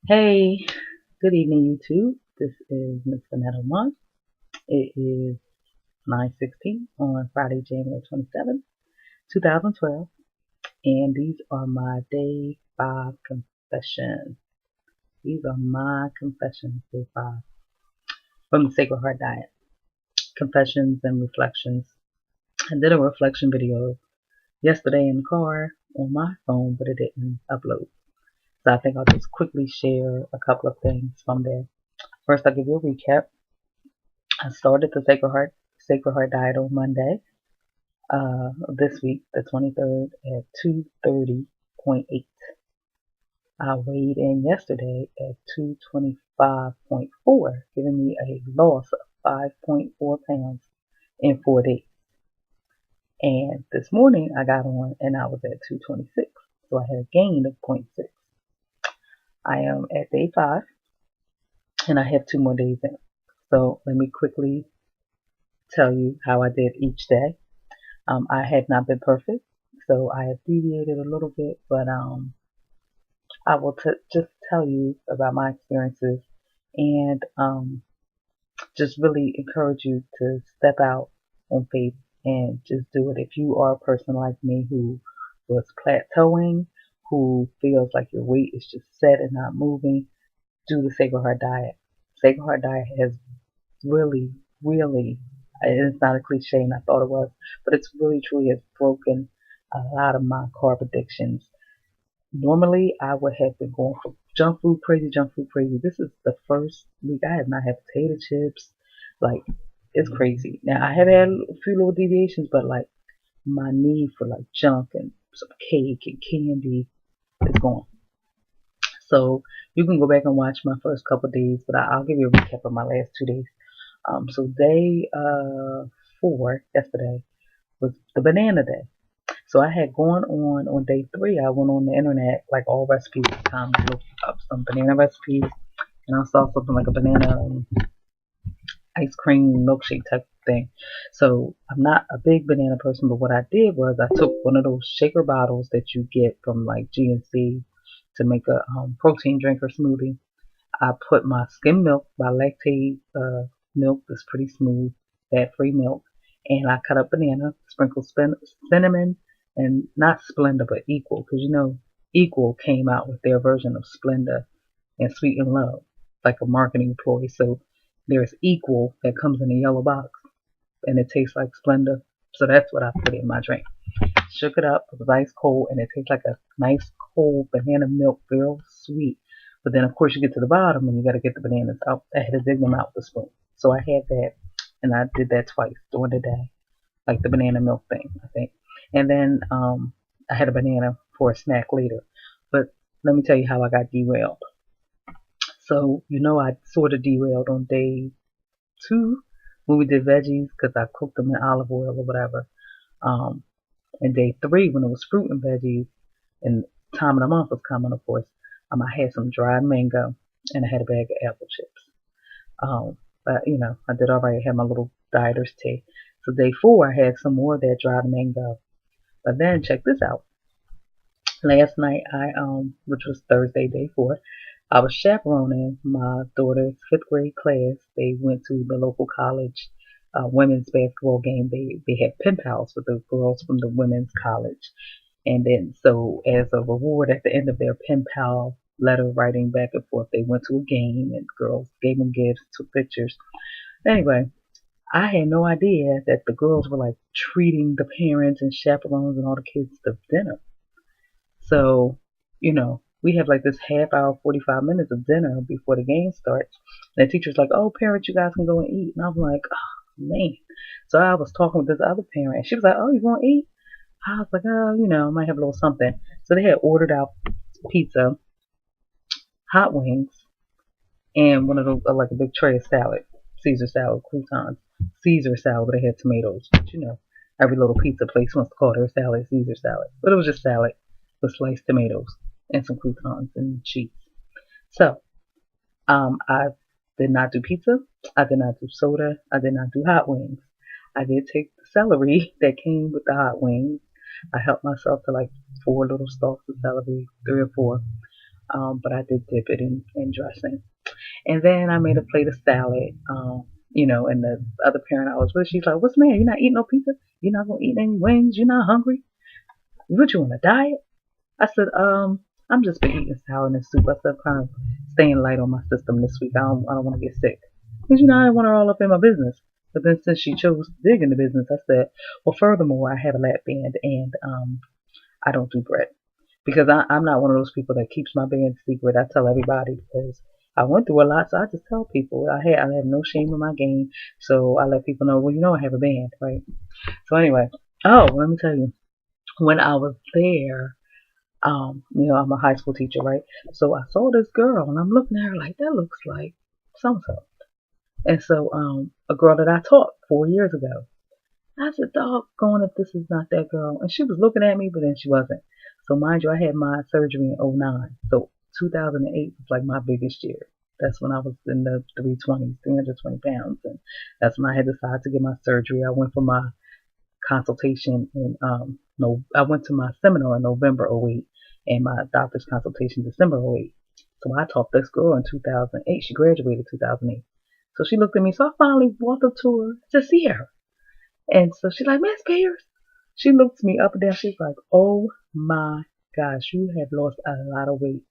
Hey, good evening, YouTube. This is Miss Vanetta One. It is 9:16 on Friday, January 27th, 2012, and these are my day 5 confessions. These are my confessions, day 5, from the Sacred Heart Diet. Confessions and reflections. I did a reflection video yesterday in the car on my phone, but it didn't upload. So I think I'll just quickly share a couple of things from there. First, I'll give you a recap. I started the Sacred Heart Diet on Monday, this week, the 23rd at 230.8. I weighed in yesterday at 225.4, giving me a loss of 5.4 pounds in 4 days. And this morning I got on and I was at 226. So I had a gain of zero point 0.6. I am at day 5 and I have 2 more days in. So let me quickly tell you how I did each day. I had not been perfect, so I have deviated a little bit, but I will just tell you about my experiences and just really encourage you to step out on faith and just do it. If you are a person like me who was plateauing, who feels like your weight is just set and not moving, do the Sacred Heart Diet. Sacred Heart Diet has really, really, it's not a cliche and I thought it was, but it's really truly has broken a lot of my carb addictions. Normally, I would have been going for junk food crazy, junk food crazy. This is the first week I have not had potato chips. Like, it's crazy. Now, I have had a few little deviations, but like, my need for like junk and some cake and candy is gone. So, you can go back and watch my first couple of days, but I'll give you a recap of my last 2 days. So day 4 yesterday was the banana day. So I had gone on day 3. I went on the internet, like all recipes, to look up some banana recipes, and I saw something like a banana ice cream milkshake type thing. So I'm not a big banana person, but what I did was I took one of those shaker bottles that you get from like GNC to make a protein drink or smoothie. I put my skim milk, my lactate milk that's pretty smooth, fat-free milk, and I cut up banana, sprinkled cinnamon, and not Splenda, but Equal, because you know Equal came out with their version of Splenda and Sweet and Love, like a marketing ploy. So there's Equal that comes in a yellow box, and it tastes like Splenda. So that's what I put in my drink. Shook it up, it was ice cold, and it tastes like a nice cold banana milk, real sweet. But then, of course, you get to the bottom and you got to get the bananas out. I had to dig them out with a spoon. So I had that, and I did that twice during the day, like the banana milk thing, I think. And then I had a banana for a snack later. But let me tell you how I got derailed. So, I sort of derailed on day 2 when we did veggies because I cooked them in olive oil or whatever. Um, and day 3 when it was fruit and veggies, and time of the month was coming, of course. I had some dried mango and I had a bag of apple chips. But I did all right. I had my little dieter's tea. So day 4, I had some more of that dried mango. But then check this out. Last night, which was Thursday, day 4, I was chaperoning my daughter's 5th grade class. They went to the local college women's basketball game. They had pen pals with the girls from the women's college. And then, so as a reward at the end of their pen pal letter writing back and forth, they went to a game and girls gave them gifts, took pictures. Anyway, I had no idea that the girls were like treating the parents and chaperones and all the kids to dinner. So, we have like this half hour, 45 minutes of dinner before the game starts. And the teacher's like, oh, parents, you guys can go and eat. And I'm like, oh, man. So I was talking with this other parent, and she was like, oh, you want to eat? I was like, oh, I might have a little something. So they had ordered out pizza, hot wings, and one of those, like a big tray of salad, Caesar salad, croutons, Caesar salad, but they had tomatoes. But every little pizza place wants to call their salad Caesar salad. But it was just salad with sliced tomatoes and some croutons and cheese. So, I did not do pizza. I did not do soda. I did not do hot wings. I did take the celery that came with the hot wings. I helped myself to like 4 little stalks of celery, 3 or 4. but I did dip it in dressing. And then I made a plate of salad. And the other parent I was with, she's like, "What's the matter? You're not eating no pizza? You're not gonna eat any wings? You're not hungry? What, you on a diet?" I said, I'm just been eating salad and soup. I said, I'm kind of staying light on my system this week. I don't want to get sick. Because, I didn't want her all up in my business. But then since she chose to dig in the business, I said, well, furthermore, I have a lap band and I don't do bread. Because I'm not one of those people that keeps my band secret. I tell everybody because I went through a lot, so I just tell people. I have no shame in my game. So I let people know, well, I have a band, right? So anyway, let me tell you, when I was there, I'm a high school teacher, right? So I saw this girl and I'm looking at her like, that looks like so-and-so. And so, a girl that I taught 4 years ago. I said, doggone if this is not that girl. And she was looking at me, but then she wasn't. So mind you, I had my surgery in '09. So 2008 was like my biggest year. That's when I was in the 320 pounds. And that's when I had decided to get my surgery. I went for my consultation in no, I went to my seminar in November '08 and my doctor's consultation December '08. So I taught this girl in 2008. She graduated 2008. So she looked at me. So I finally walked up to her to see her. And so she's like, Miss Pierce. She looked me up and down. She's like, oh my gosh, you have lost a lot of weight.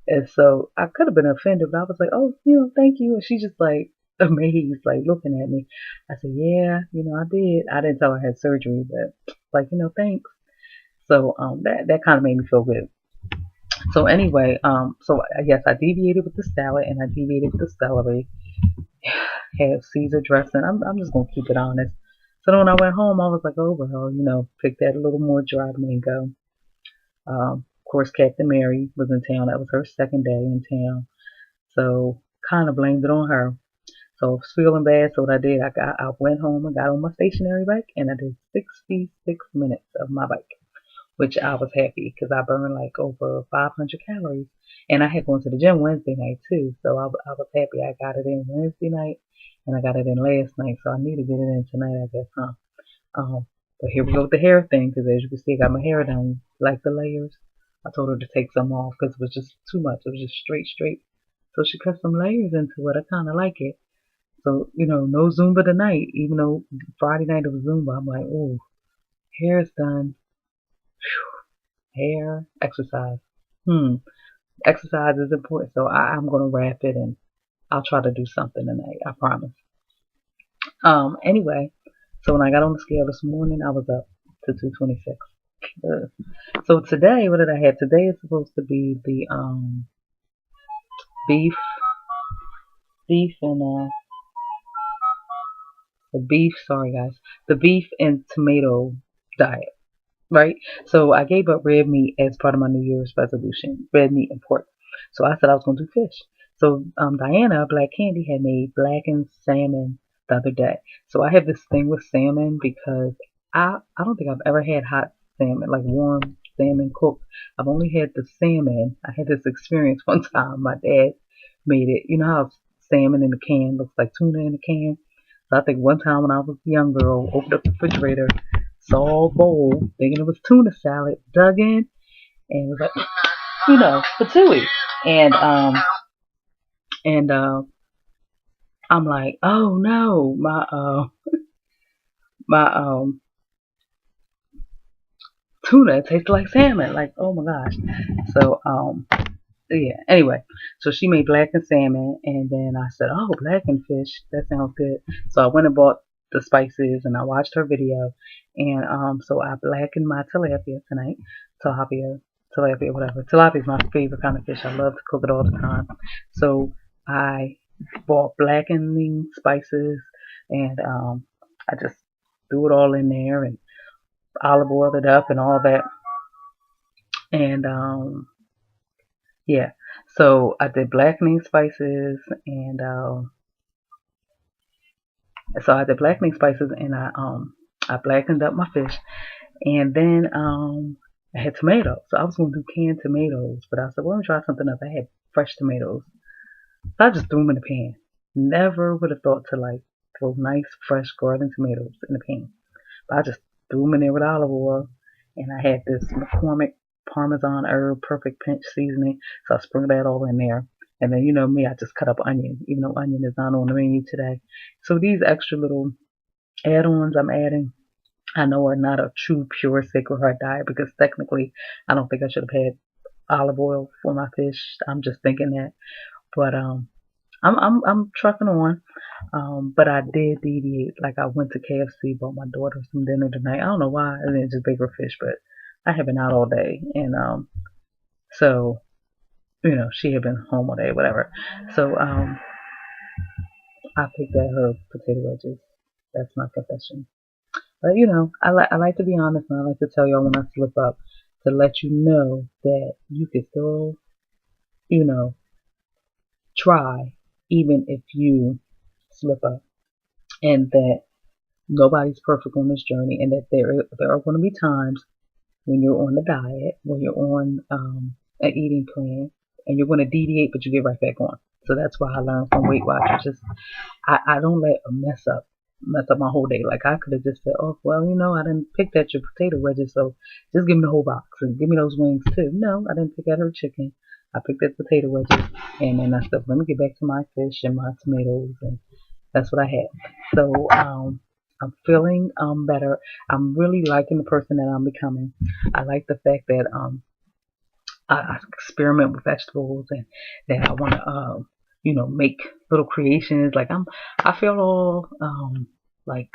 And so I could have been offended, but I was like, oh, thank you. And she's just like amazed, like looking at me. I said, yeah, I did. I didn't tell her I had surgery, but like, thanks. So that kind of made me feel good. So anyway, so yes, I deviated with the salad and I deviated with the celery. Had Caesar dressing. I'm just gonna keep it honest. So then when I went home, I was like, oh well, pick that a little more dried mango. Of course, Captain Mary was in town. That was her second day in town. So kind of blamed it on her. So I was feeling bad. So what I did, I went home and got on my stationary bike and I did 66 minutes of my bike, which I was happy because I burned like over 500 calories. And I had gone to the gym Wednesday night too. So I was happy I got it in Wednesday night and I got it in last night. So I need to get it in tonight, I guess, huh? But here we go with the hair thing because as you can see, I got my hair done, like the layers. I told her to take some off because it was just too much. It was just straight. So she cut some layers into it. I kind of like it. So, no Zumba tonight. Even though Friday night it was Zumba, I'm like, oh, hair's done. Whew. Hair, exercise. Exercise is important. So I'm going to wrap it and I'll try to do something tonight. I promise. Anyway, so when I got on the scale this morning, I was up to 226. So today, what did I have? Today is supposed to be the beef and the beef. Sorry guys, the beef and tomato diet, right? So I gave up red meat as part of my New Year's resolution, red meat and pork. So I said I was going to do fish. So Diana, Black Candy, had made blackened salmon the other day. So I have this thing with salmon because I don't think I've ever had hot salmon, like warm salmon cooked. I've only had the salmon. I had this experience one time. My dad made it. You know how salmon in a can looks like tuna in a can? So I think one time when I was a young girl, opened up the refrigerator, saw a bowl, thinking it was tuna salad, dug in, and was like, patooey. And I'm like, oh no, my tuna tastes like salmon. Like, oh my gosh. So yeah. Anyway, so she made blackened salmon, and then I said, oh, blackened fish. That sounds good. So I went and bought the spices, and I watched her video, and so I blackened my tilapia tonight. Tilapia, whatever. Tilapia is my favorite kind of fish. I love to cook it all the time. So I bought blackening spices, and I just threw it all in there and olive oiled it up and all that. And yeah, so I did blackening spices, and I blackened up my fish, and then I had tomatoes. So I was gonna do canned tomatoes, but I said, well, let me try something else. I had fresh tomatoes, so I just threw them in the pan. Never would have thought to like throw nice fresh garden tomatoes in the pan, but I just threw them in there with olive oil, and I had this McCormick Parmesan herb, perfect pinch seasoning. So I sprinkle that all in there. And then, you know me, I just cut up onion, even though onion is not on the menu today. So these extra little add-ons I'm adding, I know are not a true pure Sacred Heart diet, because technically I don't think I should have had olive oil for my fish. I'm just thinking that. But I'm trucking on. But I did deviate. Like I went to KFC, bought my daughter some dinner tonight. I don't know why. I didn't just bake her fish, but I have been out all day, and so you know she had been home all day, whatever. So I picked at her potato wedges. That's my confession. But you know, I like to be honest, and I like to tell y'all when I slip up, to let you know that you can still, you know, try even if you slip up, and that nobody's perfect on this journey, and that there are going to be times when you're on the diet, when you're on an eating plan, and you're going to deviate, but you get right back on. So that's why I learned from Weight Watchers. Just I don't let a mess up my whole day. Like I could have just said, oh well, you know, I didn't pick at your potato wedges, so just give me the whole box and give me those wings too. No, I didn't pick at her chicken. I picked at potato wedges, and then I said, let me get back to my fish and my tomatoes, and that's what I had. So I'm feeling better. I'm really liking the person that I'm becoming. I like the fact that I experiment with vegetables, and that I want to you know, make little creations. Like I feel all like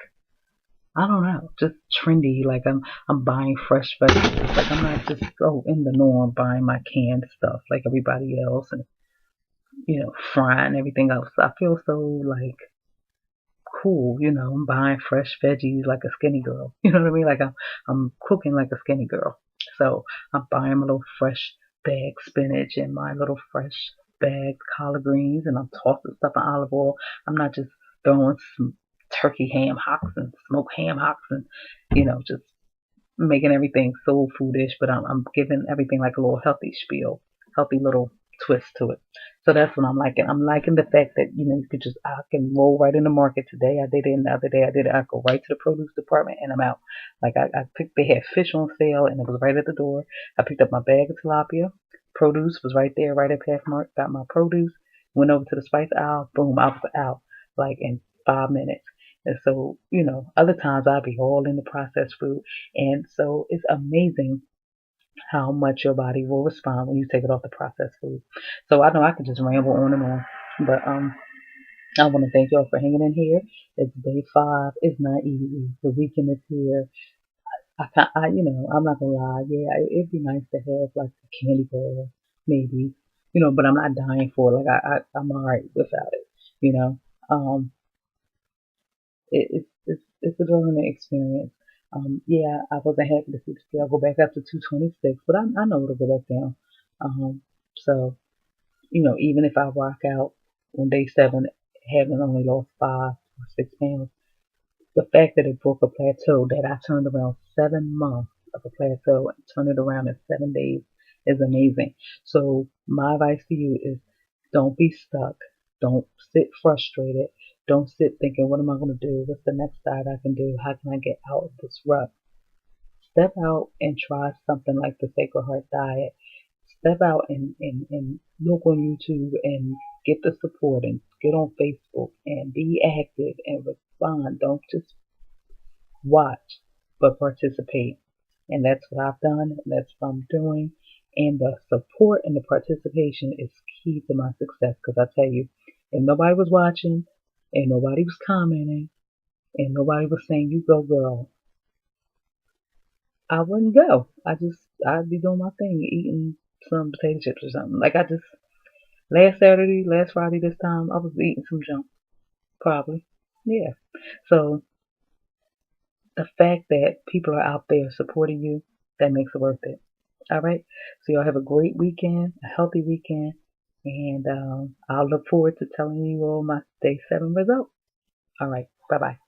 I don't know, just trendy. Like I'm buying fresh vegetables. Like I'm not just so in the norm buying my canned stuff like everybody else, and you know, frying everything else. I feel so like cool, you know, I'm buying fresh veggies like a skinny girl. You know what I mean? Like I'm cooking like a skinny girl. So I'm buying my little fresh bag spinach and my little fresh bag collard greens, and I'm tossing stuff in olive oil. I'm not just throwing some turkey ham hocks and smoked ham hocks and, you know, just making everything soul foodish, but I'm giving everything like a little healthy spiel, healthy little twist to it. So that's what I'm liking. I'm liking the fact that, you know, you could just, I can roll right in the market. Today I did it, and the other day I did it. I go right to the produce department and I'm out. Like I picked, they had fish on sale and it was right at the door. I picked up my bag of tilapia. Produce was right there, right at Pathmark. Got my produce, went over to the spice aisle, boom, I was out like in 5 minutes. And so, you know, other times I'll be all in the processed food. And so it's amazing how much your body will respond when you take it off the processed food. So I know I could just ramble on and on, but I want to thank y'all for hanging in here. It's day 5. It's not easy. The weekend is here. You know, I'm not gonna lie. Yeah, it'd be nice to have like a candy bar, maybe, you know, but I'm not dying for it. Like I'm alright without it. You know, um, it's a learning experience. Yeah, I wasn't happy to see the scale go back up to 226, but I know it'll go back down. So you know, even if I rock out on day 7, having only lost 5 or 6 pounds, the fact that it broke a plateau, that I turned around 7 months of a plateau and turned it around in 7 days, is amazing. So my advice to you is, don't be stuck. Don't sit frustrated. Don't sit thinking, what am I going to do? What's the next diet I can do? How can I get out of this rut? Step out and try something like the Sacred Heart diet. Step out and look on YouTube and get the support, and get on Facebook and be active and respond. Don't just watch, but participate. And that's what I've done. That's what I'm doing. And the support and the participation is key to my success. Because I tell you, if nobody was watching, and nobody was commenting, and nobody was saying, you go girl, I wouldn't go. I'd be doing my thing, eating some potato chips or something. Like last Saturday, last Friday this time, I was eating some junk. Probably. Yeah. So the fact that people are out there supporting you, that makes it worth it. All right. So y'all have a great weekend, a healthy weekend, and I'll look forward to telling you all my day 7 results. All right. Bye bye.